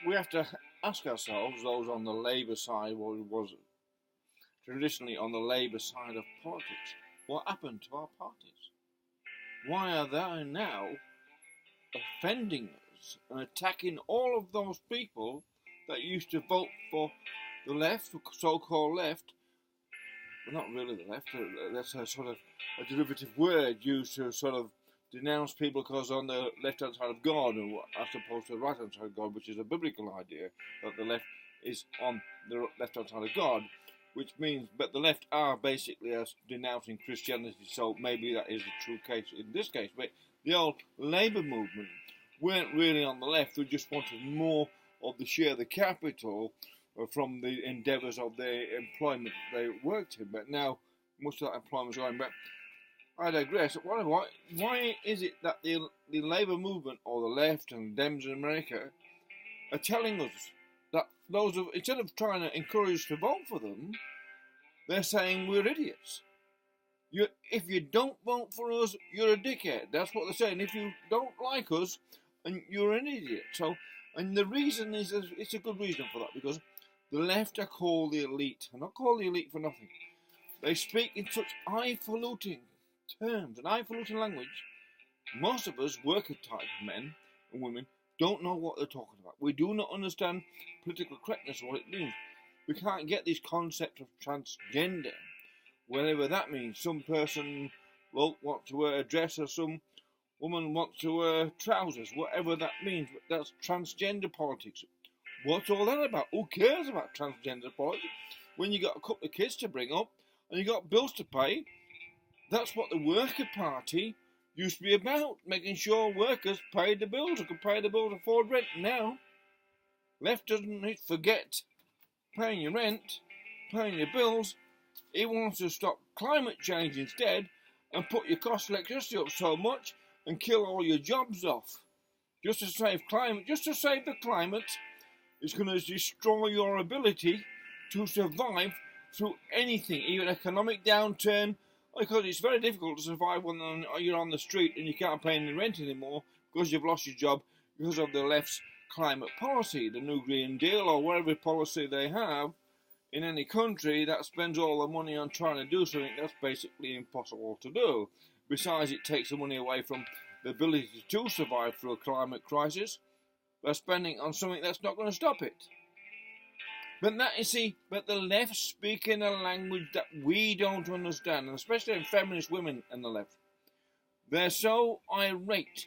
we have to ask ourselves, those on the Labour side, what was traditionally on the Labour side of politics, what happened to our parties? Why are they now offending us and attacking all of those people that used to vote for the left, so-called left? Well, not really the left. That's a sort of a derivative word used to sort of denounce people because on the left-hand side of God, as opposed to the right-hand side of God, which is a biblical idea, that the left is on the left-hand side of God, which means, but the left are basically as denouncing Christianity, so maybe that is the true case in this case. But the old Labour movement weren't really on the left, they just wanted more of the share of the capital from the endeavours of the employment they worked in. But now, most of that employment is going. But I digress. Why is it that the Labour movement, or the left and Dems in America, are telling us that instead of trying to encourage us to vote for them, they're saying we're idiots. If you don't vote for us, you're a dickhead. That's what they're saying. If you don't like us, and you're an idiot. So, and the reason is, it's a good reason for that, because the left are called the elite. They're not called the elite for nothing. They speak in such highfalutin terms and highfalutin language. Most of us, worker type men and women, don't know what they're talking about. We do not understand political correctness or what it means. We can't get this concept of transgender, whatever that means. Some person will want to wear a dress, or some woman wants to wear trousers, whatever that means. But that's transgender politics. What's all that about? Who cares about transgender politics? When you got a couple of kids to bring up and you got bills to pay, that's what the Worker Party used to be about, making sure workers paid the bills or could pay the bills to afford rent. Now, left doesn't forget paying your rent, paying your bills. It wants to stop climate change instead and put your cost of electricity up so much and kill all your jobs off. Just to save the climate, it's going to destroy your ability to survive through anything, even economic downturn, because it's very difficult to survive when you're on the street and you can't pay any rent anymore because you've lost your job because of the left's climate policy, the New Green Deal, or whatever policy they have in any country that spends all the money on trying to do something that's basically impossible to do. Besides, it takes the money away from the ability to survive through a climate crisis by spending on something that's not going to stop it. But the left speak in a language that we don't understand, and especially in feminist women in the left. They're so irate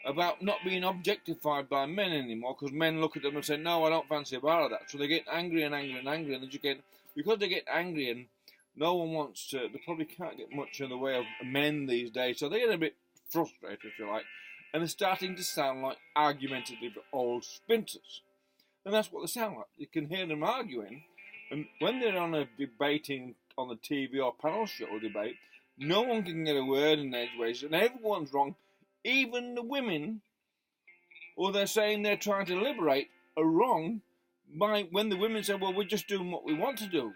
about not being objectified by men anymore, because men look at them and say, no, I don't fancy a bar of that. So they get angry and angry and angry, and because they get angry and no one wants to, they probably can't get much in the way of men these days, so they get a bit frustrated, if you like, and they're starting to sound like argumentative old spinters. And that's what they sound like. You can hear them arguing, and when they're on a debating on the TV or panel show debate, no one can get a word in edgeways, and everyone's wrong. Even the women, or they're saying they're trying to liberate, are wrong when the women say, well, we're just doing what we want to do.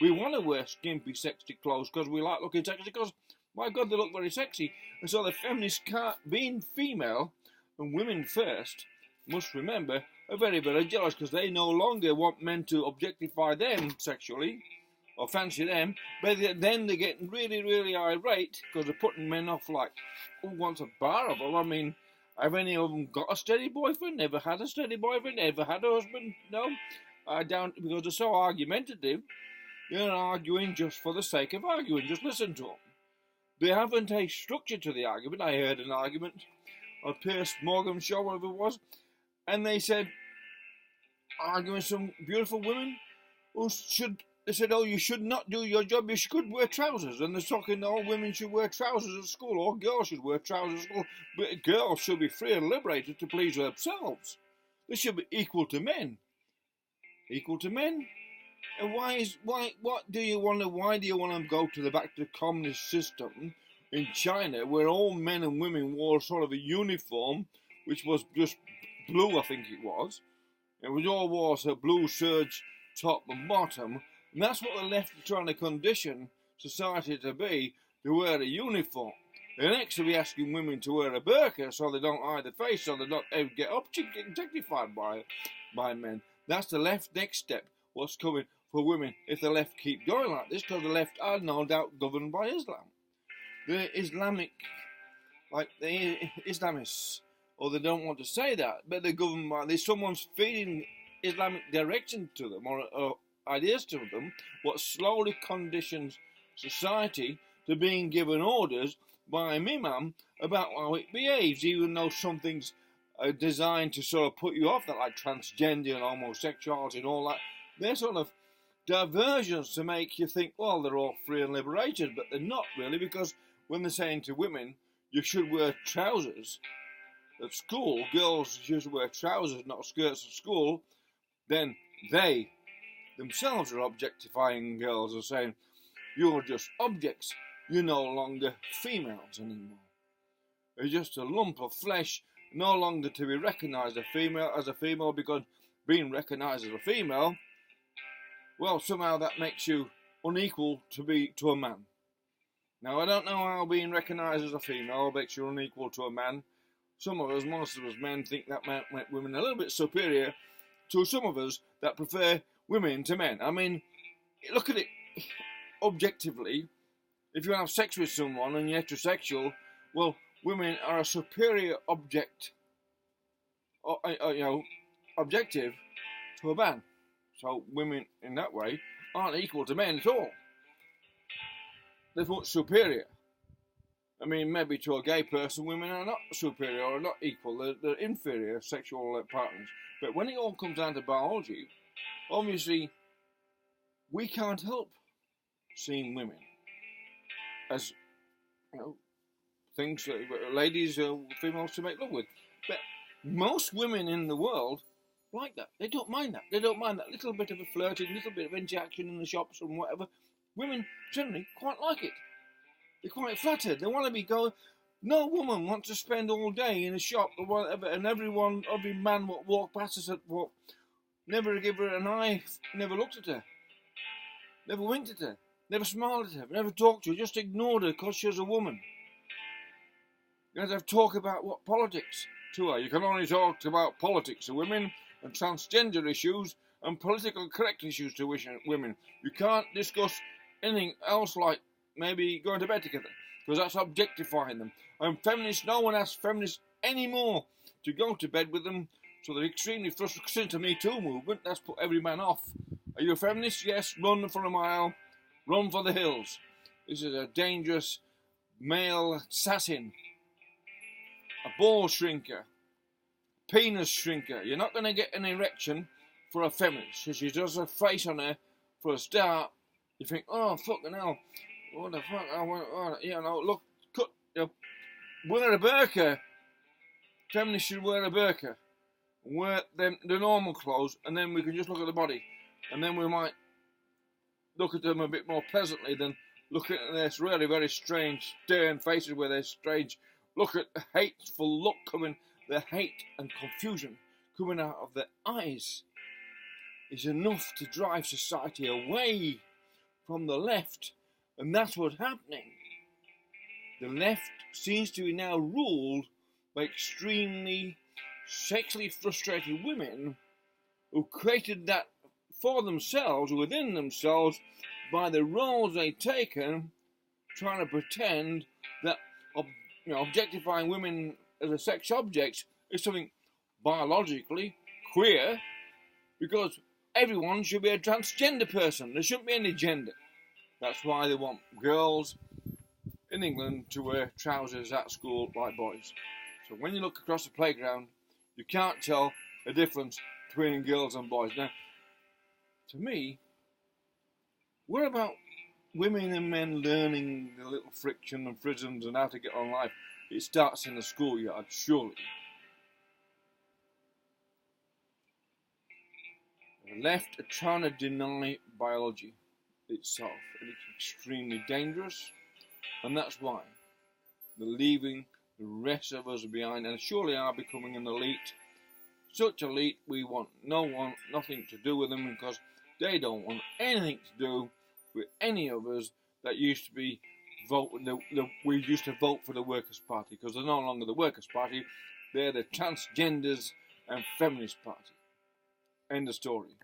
We want to wear skimpy, sexy clothes because we like looking sexy, because, my God, they look very sexy. And so the feminists, being female and women first, must remember, are very, very jealous, because they no longer want men to objectify them sexually or fancy them, but then they're getting really, really irate because they're putting men off like, who wants a bar of them? I mean, have any of them got a steady boyfriend? Never had a steady boyfriend? Never had a husband? No? Because they're so argumentative, they're arguing just for the sake of arguing. Just listen to them. They haven't a structure to the argument. I heard an argument on Piers Morgan's show, whatever it was, and they said, arguing some beautiful women who they said, oh, you should not do your job, you should wear trousers. And they're talking, all women should wear trousers at school, all girls should wear trousers at school, but girls should be free and liberated to please themselves. They should be equal to men. Equal to men? And why do you want to go back to the communist system in China, where all men and women wore sort of a uniform, which was just blue, I think it was. It was all wore a blue serge top and bottom, and that's what the left are trying to condition society to be, to wear a uniform. The next will be asking women to wear a burqa so they don't hide their face, so they don't ever get objectified by men. That's the left next step. What's coming for women if the left keep going like this? Because the left are no doubt governed by Islam. The Islamists, or they don't want to say that, but they're governed by this. Someone's feeding Islamic direction to them, or ideas to them, what slowly conditions society to being given orders by an imam about how it behaves, even though some things are designed to sort of put you off that, like transgender and homosexuality and all that. They're sort of diversions to make you think, well, they're all free and liberated, but they're not really, because when they're saying to women, you should wear trousers at school, girls should wear trousers, not skirts at school, then they themselves are objectifying girls and saying, you're just objects, you're no longer females anymore. You're just a lump of flesh, no longer to be recognised as a female, because being recognised as a female, well, somehow that makes you unequal to a man. Now, I don't know how being recognised as a female makes you unequal to a man. Some of us, most of us men, think that make women a little bit superior to some of us that prefer women to men. I mean, look at it objectively. If you have sex with someone and you're heterosexual, well, women are a superior objective to a man. So women, in that way, aren't equal to men at all. They're much superior. I mean, maybe to a gay person, women are not superior or not equal. They're inferior sexual partners. But when it all comes down to biology, obviously, we can't help seeing women as, things, ladies, females to make love with. But most women in the world like that. They don't mind that. They don't mind that little bit of a flirting, little bit of interaction in the shops and whatever. Women generally quite like it. They're quite flattered. They want to be going. No woman wants to spend all day in a shop or whatever, and every man will walk past us never give her an eye, never looked at her, never winked at her, never smiled at her, never talked to her, just ignored her because she was a woman. You have to talk about what politics to her. You can only talk about politics to women and transgender issues and political correct issues to women. You can't discuss anything else like maybe going to bed together, because that's objectifying them. And feminists, no one asks feminists anymore to go to bed with them, so they're extremely frustrated. Since the Me Too movement, that's put every man off. Are you a feminist? Yes, run for a mile, run for the hills. This is a dangerous male assassin, a ball shrinker, penis shrinker. You're not going to get an erection for a feminist. If she does a face on her for a start, you think, oh, fucking hell, what the fuck, look, wear a burqa. Feminists should wear a burqa. Wear the normal clothes, and then we can just look at the body. And then we might look at them a bit more pleasantly than looking at their really very strange, stern faces with their strange look at the hateful look coming, the hate and confusion coming out of their eyes is enough to drive society away from the left. And that's what's happening. The left seems to be now ruled by extremely sexually frustrated women who created that for themselves, within themselves, by the roles they've taken, trying to pretend that objectifying women as a sex object is something biologically queer, because everyone should be a transgender person. There shouldn't be any gender. That's why they want girls in England to wear trousers at school like boys. So when you look across the playground, you can't tell the difference between girls and boys. Now, to me, what about women and men learning the little friction and frisms and how to get on life? It starts in the schoolyard, surely. The left are trying to deny biology itself, and it's extremely dangerous, and that's why they're leaving the rest of us behind, and surely are becoming an elite. Such elite, we want nothing to do with them, because they don't want anything to do with any of us that used to be we used to vote for the Workers' Party, because they're no longer the Workers' Party, they're the transgenders and feminist party. End of story.